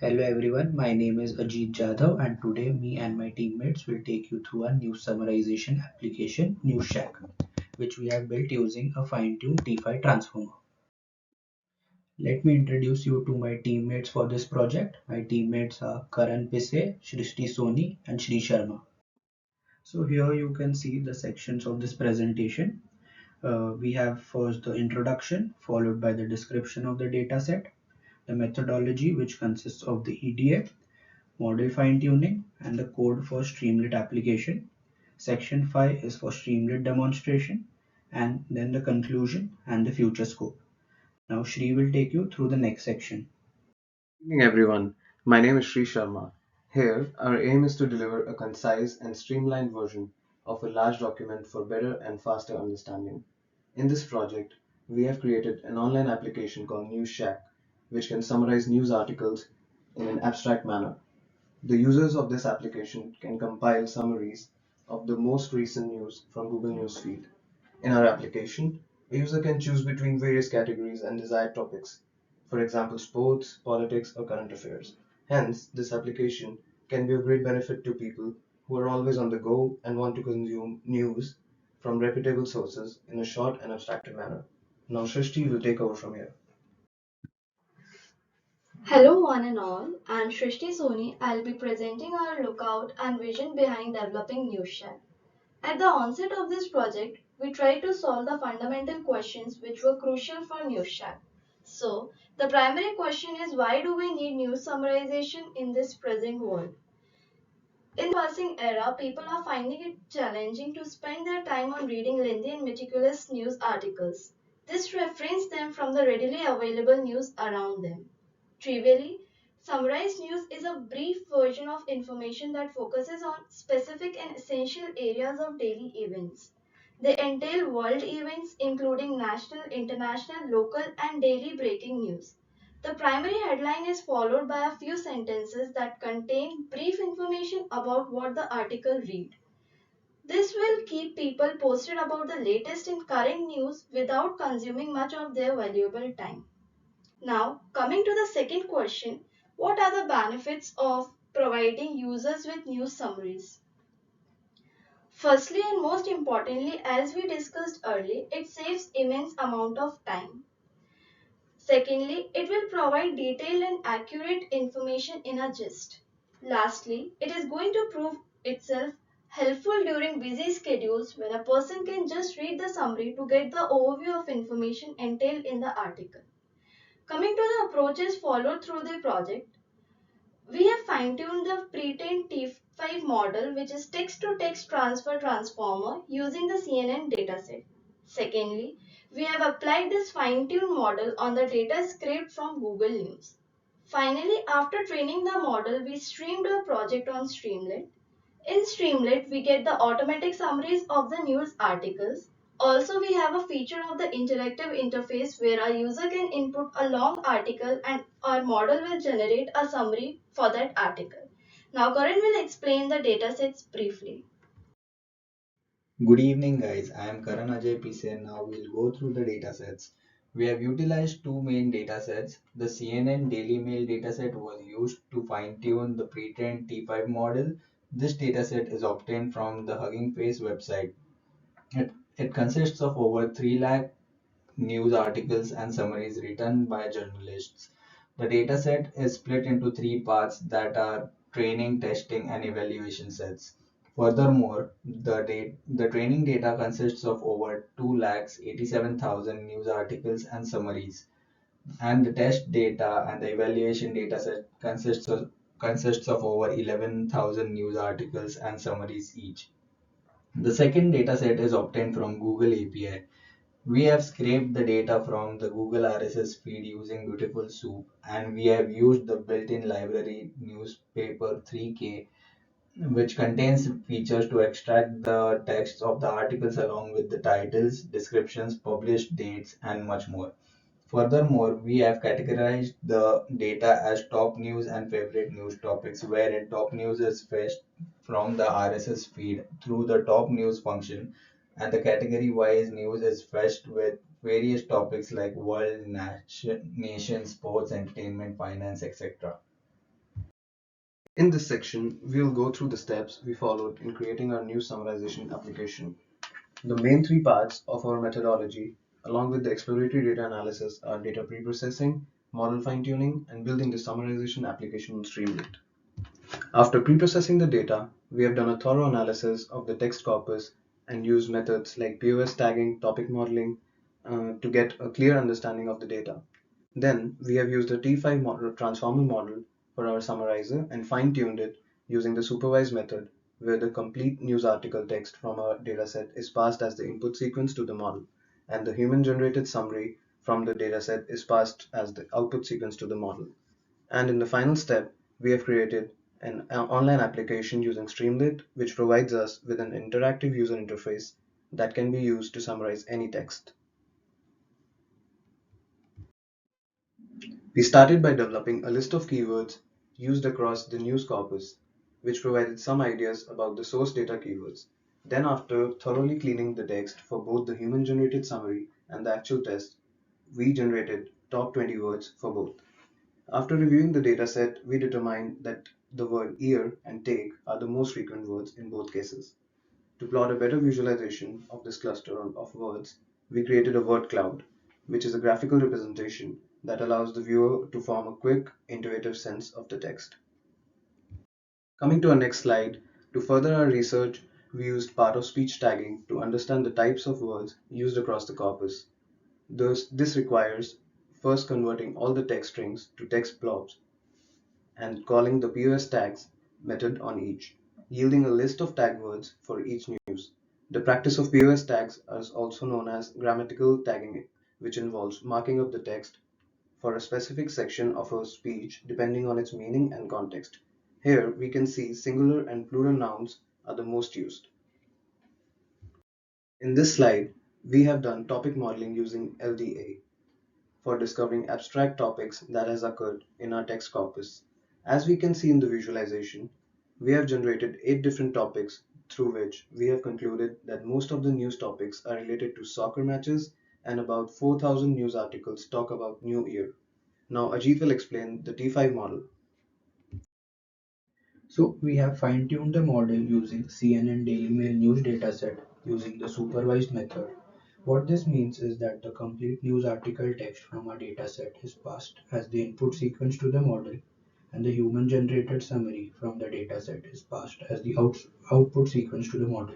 Hello everyone, my name is Ajit Jadhav and today me and my teammates will take you through a news summarization application, NewsShack, which we have built using a fine-tuned DeFi transformer. Let me introduce you to my teammates for this project. My teammates are Karan Pise, Shrishti Soni and Shri Sharma. So here you can see the sections of this presentation. We have first the introduction followed by the description of the dataset, the methodology which consists of the EDA, model fine-tuning, and the code for Streamlit application. Section 5 is for Streamlit demonstration, and then the conclusion and the future scope. Now Shri will take you through the next section. Good evening, everyone. My name is Sri Sharma. Here, our aim is to deliver a concise and streamlined version of a large document for better and faster understanding. In this project, we have created an online application called NewsShack, which can summarize news articles in an abstract manner. The users of this application can compile summaries of the most recent news from Google Newsfeed. In our application, a user can choose between various categories and desired topics, for example, sports, politics, or current affairs. Hence, this application can be of great benefit to people who are always on the go and want to consume news from reputable sources in a short and abstracted manner. Now, Shrishti will take over from here. Hello, one and all. I'm Shrishti Soni. I'll be presenting our lookout and vision behind developing NewsShare. At the onset of this project, we tried to solve the fundamental questions which were crucial for NewsShare. So, the primary question is why do we need news summarization in this present world? In the passing era, people are finding it challenging to spend their time on reading lengthy and meticulous news articles. This refrains them from the readily available news around them. Trivially, summarized news is a brief version of information that focuses on specific and essential areas of daily events. They entail world events including national, international, local, and daily breaking news. The primary headline is followed by a few sentences that contain brief information about what the article read. This will keep people posted about the latest and current news without consuming much of their valuable time. Now, coming to the second question, what are the benefits of providing users with news summaries? Firstly and most importantly, as we discussed earlier, it saves immense amount of time. Secondly, it will provide detailed and accurate information in a gist. Lastly, it is going to prove itself helpful during busy schedules when a person can just read the summary to get the overview of information entailed in the article. Coming to the approaches followed through the project, we have fine-tuned the pre-trained T5 model, which is text-to-text transfer transformer using the CNN dataset. Secondly, we have applied this fine-tuned model on the data scraped from Google News. Finally, after training the model, we streamed our project on Streamlit. In Streamlit, we get the automatic summaries of the news articles. Also, we have a feature of the interactive interface where our user can input a long article and our model will generate a summary for that article. Now, Karan will explain the datasets briefly. Good evening, guys. I am Karan Ajay Pise and now we'll go through the datasets. We have utilized two main datasets. The CNN Daily Mail dataset was used to fine-tune the pre-trained T5 model. This dataset is obtained from the Hugging Face website. It consists of over 3 lakh news articles and summaries written by journalists. The dataset is split into three parts that are training, testing, and evaluation sets. Furthermore, the training data consists of over 2 lakhs 87,000 news articles and summaries, and the test data and the evaluation dataset consists of over 11,000 news articles and summaries each. The second dataset is obtained from Google API. We have scraped the data from the Google RSS feed using Beautiful Soup, and we have used the built-in library Newspaper 3K, which contains features to extract the text of the articles along with the titles, descriptions, published dates, and much more. Furthermore, we have categorized the data as top news and favorite news topics, wherein top news is fetched from the RSS feed through the top news function, and the category wise news is fetched with various topics like world, nation, sports, entertainment, finance, etc. In this section, we'll go through the steps we followed in creating our new summarization application. The main three parts of our methodology, along with the exploratory data analysis, are data preprocessing, model fine-tuning, and building the summarization application in Streamlit. After preprocessing the data, we have done a thorough analysis of the text corpus and used methods like POS tagging, topic modeling to get a clear understanding of the data. Then we have used the T5 transformer model for our summarizer and fine-tuned it using the supervised method where the complete news article text from our dataset is passed as the input sequence to the model and the human-generated summary from the dataset is passed as the output sequence to the model. And in the final step, we have created an online application using Streamlit, which provides us with an interactive user interface that can be used to summarize any text. We started by developing a list of keywords used across the news corpus, which provided some ideas about the source data keywords. Then, after thoroughly cleaning the text for both the human generated summary and the actual test, we generated top 20 words for both. After reviewing the dataset, we determined that the word ear and take are the most frequent words in both cases. To plot a better visualization of this cluster of words, we created a word cloud, which is a graphical representation that allows the viewer to form a quick, intuitive sense of the text. Coming to our next slide, to further our research, we used part of speech tagging to understand the types of words used across the corpus. This requires first converting all the text strings to text blobs and calling the POS tags method on each, yielding a list of tag words for each news. The practice of POS tags is also known as grammatical tagging, which involves marking up the text for a specific section of a speech depending on its meaning and context. Here we can see singular and plural nouns are the most used. In this slide, we have done topic modeling using LDA for discovering abstract topics that has occurred in our text corpus. As we can see in the visualization, we have generated 8 different topics through which we have concluded that most of the news topics are related to soccer matches and about 4,000 news articles talk about New Year. Now Ajit will explain the T5 model. So we have fine-tuned the model using CNN Daily Mail news dataset using the supervised method. What this means is that the complete news article text from our dataset is passed as the input sequence to the model, and the human-generated summary from the dataset is passed as the output sequence to the model.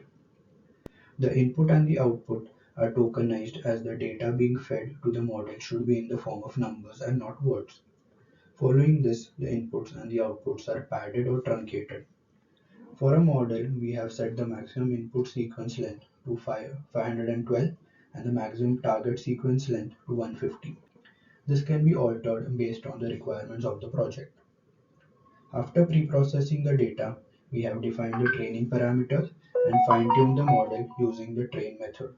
The input and the output are tokenized as the data being fed to the model should be in the form of numbers and not words. Following this, the inputs and the outputs are padded or truncated. For a model, we have set the maximum input sequence length to 512 and the maximum target sequence length to 150. This can be altered based on the requirements of the project. After pre-processing the data, we have defined the training parameters and fine-tuned the model using the train method.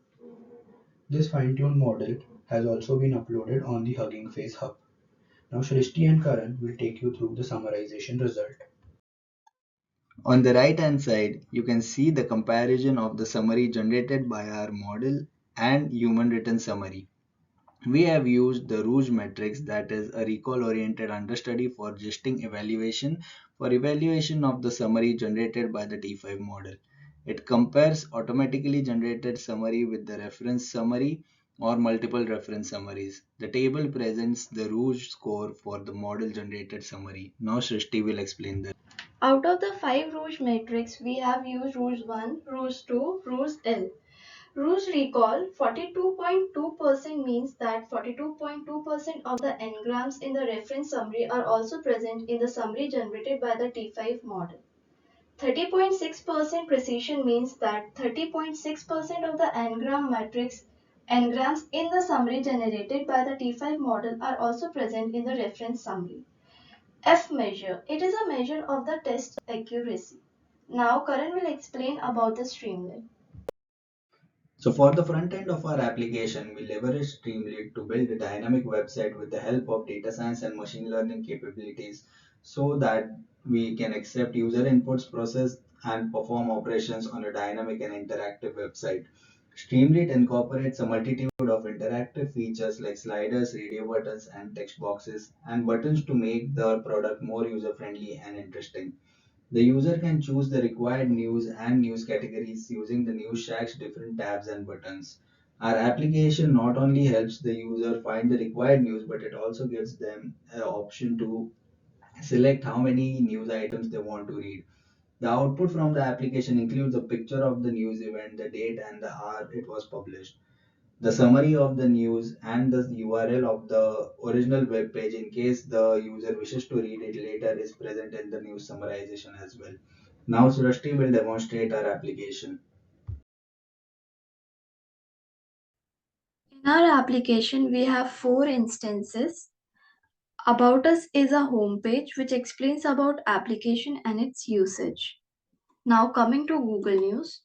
This fine-tuned model has also been uploaded on the Hugging Face Hub. Now Shrishti and Karan will take you through the summarization result. On the right hand side, you can see the comparison of the summary generated by our model and human written summary. We have used the Rouge matrix, that is a recall oriented understudy for gesting evaluation for evaluation of the summary generated by the T5 model. It compares automatically generated summary with the reference summary or multiple reference summaries. The table presents the Rouge score for the model generated summary. Now Srishti will explain that. Out of the 5 Rouge matrix, we have used Rouge 1, Rouge 2, Rouge L. Rouge recall 42.2% means that 42.2% of the engrams in the reference summary are also present in the summary generated by the T5 model. 30.6% precision means that 30.6% of the engrams in the summary generated by the T5 model are also present in the reference summary. F measure. It is a measure of the test accuracy. Now Karan will explain about the streamlit. So for the front end of our application, we leverage Streamlit to build a dynamic website with the help of data science and machine learning capabilities so that we can accept user inputs, process and perform operations on a dynamic and interactive website. Streamlit incorporates a multitude of interactive features like sliders, radio buttons, and text boxes, and buttons to make the product more user friendly and interesting. The user can choose the required news and news categories using the News Shack's different tabs and buttons. Our application not only helps the user find the required news, but it also gives them an option to select how many news items they want to read. The output from the application includes a picture of the news event, the date, and the hour it was published, the summary of the news, and the URL of the original web page in case the user wishes to read it later is present in the news summarization as well. Now Srishti will demonstrate our application. In our application, we have four instances. About Us is a home page which explains about application and its usage. Now coming to Google News,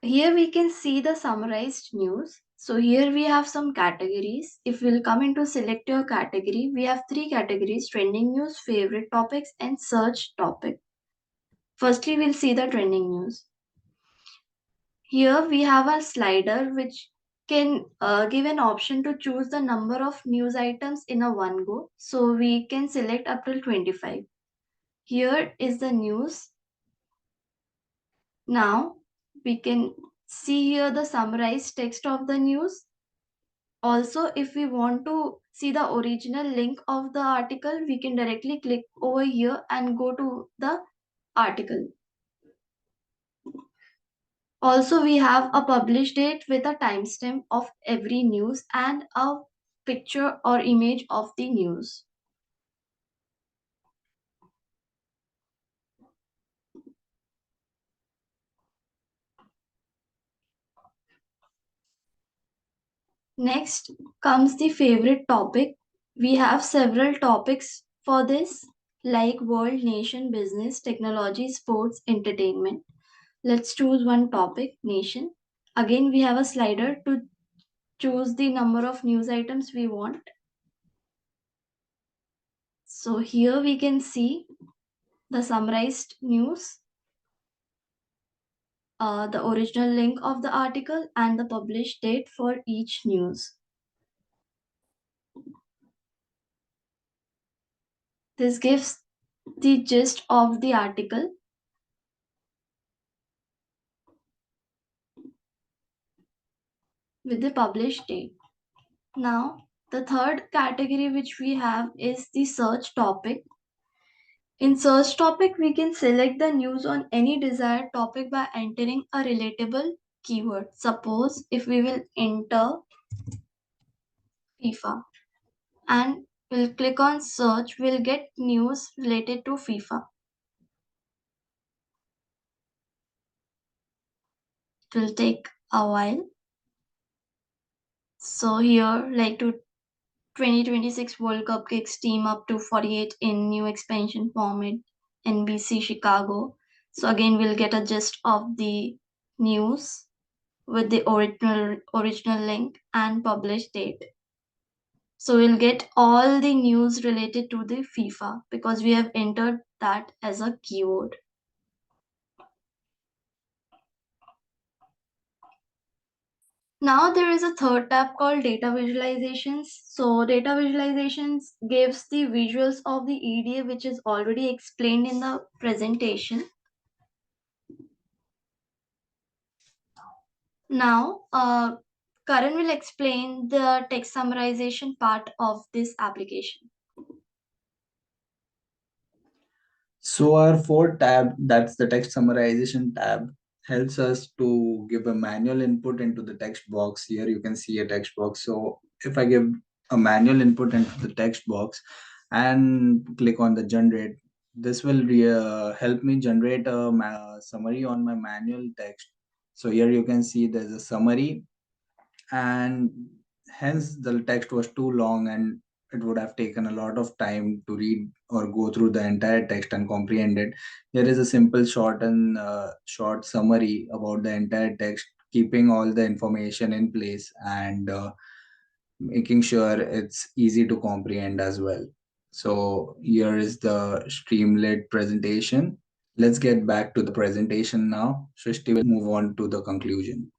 here we can see the summarized news. So here we have some categories. If we'll come into select your category, we have three categories: trending news, favorite topics, and search topic. Firstly, we'll see the trending news. Here we have a slider which can give an option to choose the number of news items in a one go. So we can select up till 25. Here is the news. Now we can see here the summarized text of the news. Also, if we want to see the original link of the article, we can directly click over here and go to the article. Also, we have a publish date with a timestamp of every news and a picture or image of the news. Next comes the favorite topic. We have several topics for this, like world, nation, business, technology, sports, entertainment. Let's choose one topic, nation. Again, we have a slider to choose the number of news items we want. So here we can see the summarized news, the original link of the article, and the published date for each news. This gives the gist of the article with the published date. Now, the third category which we have is the search topic. In search topic, we can select the news on any desired topic by entering a relatable keyword. Suppose if we will enter FIFA and we'll click on search, we'll get news related to FIFA. It will take a while. So here, like to 2026 World Cup kicks team up to 48 in new expansion format, NBC Chicago. So again, we'll get a gist of the news with the original link and published date. So we'll get all the news related to the FIFA because we have entered that as a keyword. Now there is a third tab called data visualizations. So data visualizations gives the visuals of the EDA which is already explained in the presentation. Now Karan will explain the text summarization part of this application. So our fourth tab, that's the text summarization tab, helps us to give a manual input into the text box. Here you can see a text box. So if I give a manual input into the text box and click on the generate, this will help me generate a summary on my manual text. So here you can see there's a summary, and hence the text was too long and it would have taken a lot of time to read or go through the entire text and comprehend it. Here is a simple short summary about the entire text, keeping all the information in place and making sure it's easy to comprehend as well. So here is the Streamlit presentation. Let's get back to the presentation now. Srishti will move on to the conclusion.